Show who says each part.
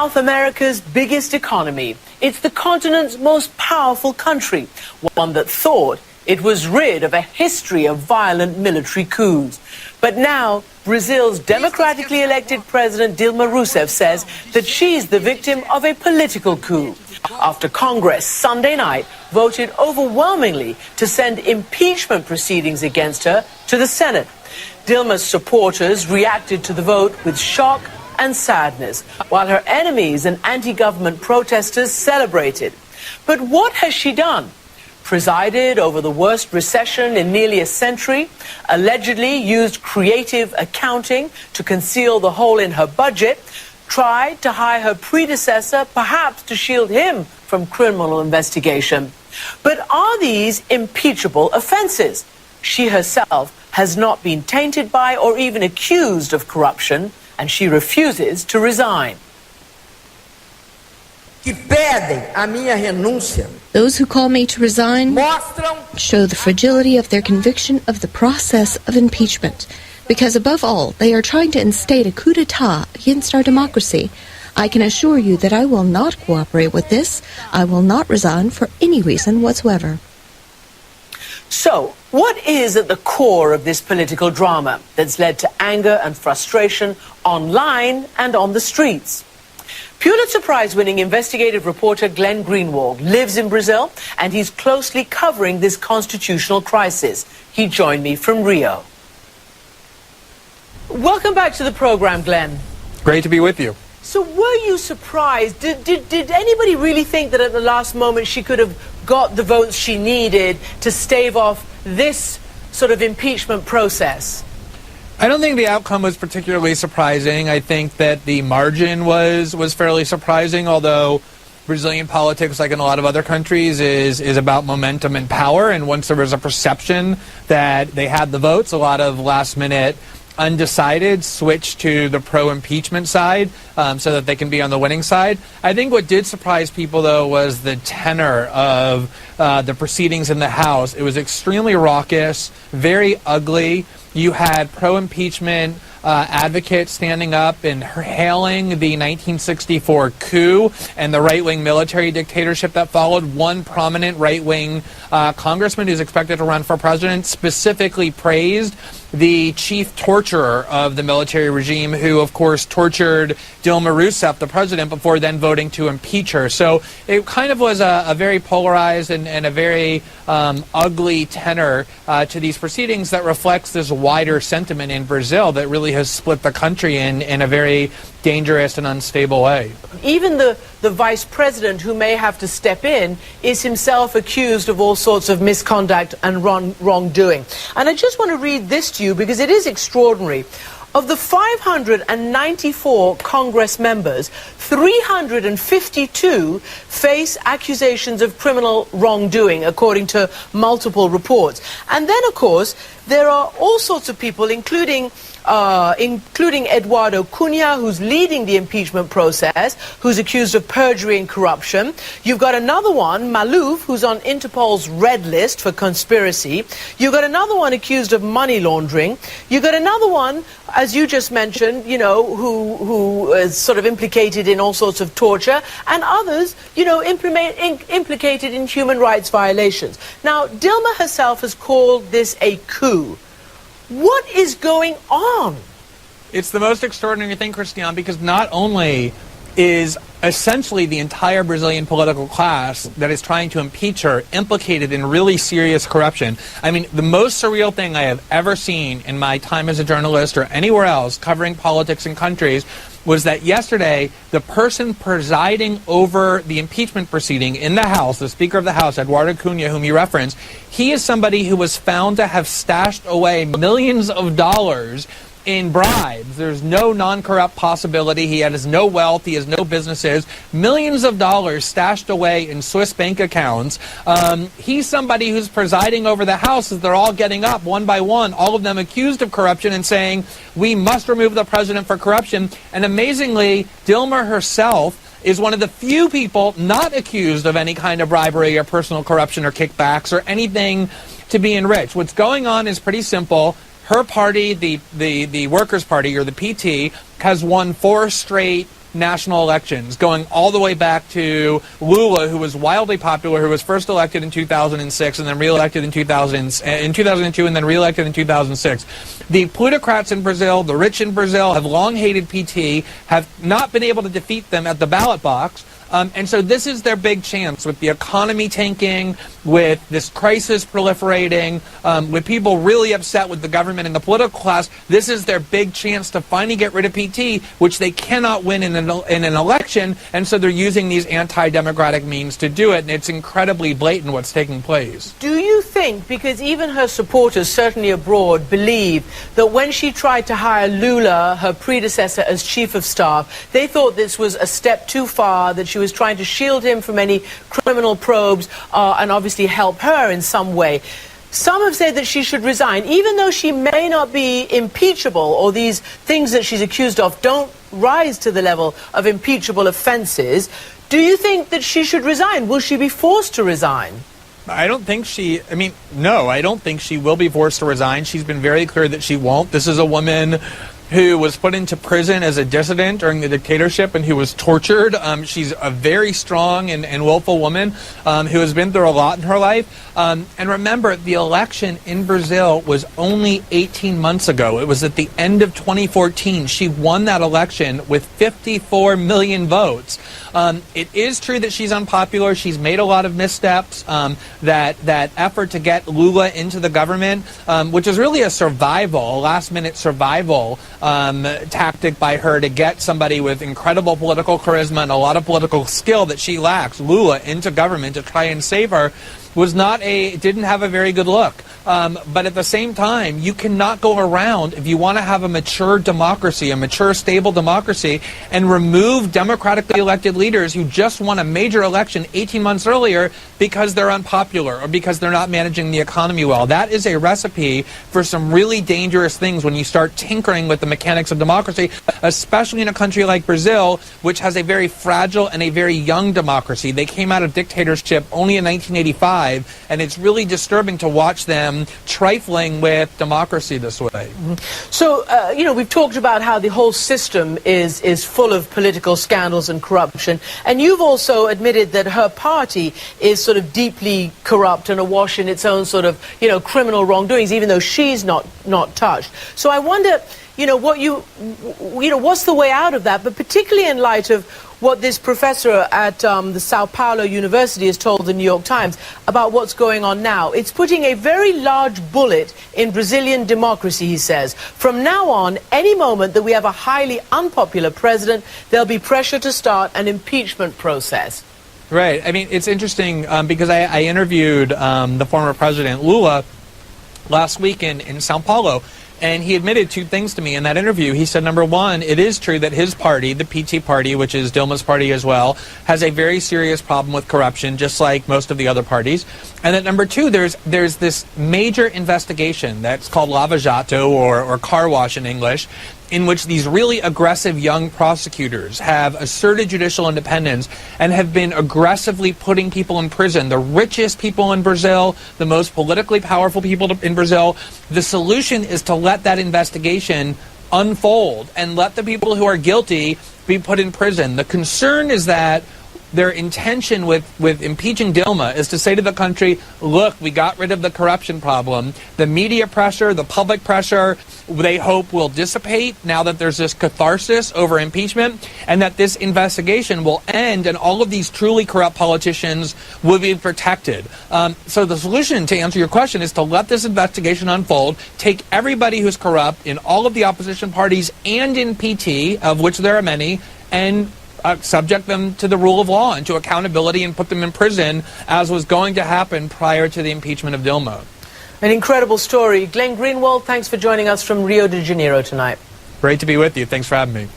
Speaker 1: South America's biggest economy. It's the continent's most powerful country, one that thought it was rid of a history of violent military coups. But now, Brazil's democratically elected president Dilma Rousseff says that she's the victim of a political coup, after Congress Sunday night voted overwhelmingly to send impeachment proceedings against her to the Senate. Dilma's supporters reacted to the vote with shock and sadness, while her enemies and anti-government protesters celebrated. But what has she done? Presided over the worst recession in nearly a century, allegedly used creative accounting to conceal the hole in her budget, tried to hire her predecessor, perhaps to shield him from criminal investigation. But are these impeachable offenses? She herself has not been tainted by or even accused of corruption, and she refuses to resign.
Speaker 2: Those who call me to resign show the fragility of their conviction of the process of impeachment, because above all, they are trying to instate a coup d'etat against our democracy. I can assure you that I will not cooperate with this. I will not resign for any reason whatsoever.
Speaker 1: So, what is at the core of this political drama that's led to anger and frustration online and on the streets? Pulitzer Prize-winning investigative reporter Glenn Greenwald lives in Brazil, and he's closely covering this constitutional crisis. He joined me from Rio. Welcome back to the program, Glenn.
Speaker 3: Great to be with you.
Speaker 1: So were you surprised? Did anybody really think that at the last moment she could have got the votes she needed to stave off this sort of impeachment process?
Speaker 3: I don't think the outcome was particularly surprising. I think that the margin was fairly surprising, although Brazilian politics, like in a lot of other countries, is about momentum and power. And once there was a perception that they had the votes, a lot of last-minute undecided switched to the pro-impeachment side so that they can be on the winning side. I think what did surprise people, though, was the tenor of the proceedings in the House. It was extremely raucous, very ugly. You had pro-impeachment advocates standing up and hailing the 1964 coup and the right-wing military dictatorship that followed. One prominent right-wing congressman who's expected to run for president specifically praised the chief torturer of the military regime, who, of course, tortured Dilma Rousseff, the president, before then voting to impeach her. So it kind of was a very polarized and a very ugly tenor to these proceedings that reflects this wider sentiment in Brazil that really has split the country in a very dangerous and unstable way.
Speaker 1: Even the vice president, who may have to step in, is himself accused of all sorts of misconduct and wrongdoing. And I just want to read this to you because it is extraordinary. Of the 594 Congress members, 352 face accusations of criminal wrongdoing, according to multiple reports. And then, of course, there are all sorts of people, including Eduardo Cunha, who's leading the impeachment process, who's accused of perjury and corruption. You've got another one, Maluf, who's on Interpol's red list for conspiracy. You've got another one accused of money laundering. You've got another one, as you just mentioned, you know, who is sort of implicated in all sorts of torture, and others, you know, implicated in human rights violations. Now, Dilma herself has called this a coup. What is going on?
Speaker 3: It's the most extraordinary thing, Christian, because not only is essentially the entire Brazilian political class that is trying to impeach her implicated in really serious corruption. I mean, the most surreal thing I have ever seen in my time as a journalist or anywhere else covering politics in countries was that yesterday the person presiding over the impeachment proceeding in the House, the Speaker of the House, Eduardo Cunha, whom you referenced, he is somebody who was found to have stashed away millions of dollars in bribes. There's no non-corrupt possibility. He has no wealth. He has no businesses. Millions of dollars stashed away in Swiss bank accounts. He's somebody who's presiding over the House as they're all getting up one by one, all of them accused of corruption and saying, we must remove the president for corruption. And amazingly, Dilma herself is one of the few people not accused of any kind of bribery or personal corruption or kickbacks or anything to be enriched. What's going on is pretty simple. Her party, the Workers' Party, or the PT, has won 4 straight national elections, going all the way back to Lula, who was wildly popular, who was first elected in 2006 and then reelected in 2002 and then reelected in 2006. The plutocrats in Brazil, the rich in Brazil, have long hated PT, have not been able to defeat them at the ballot box. And so this is their big chance, with the economy tanking, with this crisis proliferating, with people really upset with the government and the political class. This is their big chance to finally get rid of PT, which they cannot win in an election, and so they're using these anti-democratic means to do it, and it's incredibly blatant what's taking place.
Speaker 1: Do you think, because even her supporters, certainly abroad, believe that when she tried to hire Lula, her predecessor, as chief of staff, they thought this was a step too far, that she was trying to shield him from any criminal probes and obviously help her in some way? Some have said that she should resign, even though she may not be impeachable, or these things that she's accused of don't rise to the level of impeachable offenses. Do you think that she should resign? Will she be forced to resign?
Speaker 3: I don't think no, I don't think she will be forced to resign. She's been very clear that she won't. This is a woman who was put into prison as a dissident during the dictatorship and who was tortured. She's a very strong and willful woman who has been through a lot in her life. And remember, the election in Brazil was only 18 months ago. It was at the end of 2014. She won that election with 54 million votes. It is true that she's unpopular. She's made a lot of missteps. That effort to get Lula into the government, which is really a last-minute survival tactic by her to get somebody with incredible political charisma and a lot of political skill that she lacks, Lula, into government to try and save her, didn't have a very good look. But at the same time, you cannot go around, if you want to have a mature democracy, a mature, stable democracy, and remove democratically elected leaders who just won a major election 18 months earlier because they're unpopular or because they're not managing the economy well. That is a recipe for some really dangerous things when you start tinkering with the mechanics of democracy, especially in a country like Brazil, which has a very fragile and a very young democracy. They came out of dictatorship only in 1985. And it's really disturbing to watch them trifling with democracy this way.
Speaker 1: Mm-hmm. So, we've talked about how the whole system is full of political scandals and corruption. And you've also admitted that her party is sort of deeply corrupt and awash in its own sort of, criminal wrongdoings, even though she's not touched. So I wonder, what's the way out of that? But particularly in light of what this professor at the Sao Paulo University has told the New York Times about what's going on now. It's putting a very large bullet in Brazilian democracy, he says. From now on, any moment that we have a highly unpopular president, there'll be pressure to start an impeachment process.
Speaker 3: Right. I mean, it's interesting because I interviewed the former president, Lula, last week in Sao Paulo. And he admitted two things to me in that interview. He said, number one, it is true that his party, the PT party, which is Dilma's party as well, has a very serious problem with corruption, just like most of the other parties. And that number two, there's this major investigation that's called Lava Jato, or car wash in English, in which these really aggressive young prosecutors have asserted judicial independence and have been aggressively putting people in prison. The richest people in Brazil, the most politically powerful people in Brazil. The solution is to let that investigation unfold and let the people who are guilty be put in prison. The concern is that their intention with impeaching Dilma is to say to the country, look, we got rid of the corruption problem. The media pressure, the public pressure, they hope will dissipate now that there's this catharsis over impeachment, and that this investigation will end and all of these truly corrupt politicians will be protected. So the solution, to answer your question, is to let this investigation unfold, take everybody who's corrupt in all of the opposition parties and in PT, of which there are many, and subject them to the rule of law and to accountability and put them in prison, as was going to happen prior to the impeachment of Dilma.
Speaker 1: An incredible story. Glenn Greenwald, thanks for joining us from Rio de Janeiro tonight.
Speaker 3: Great to be with you. Thanks for having me.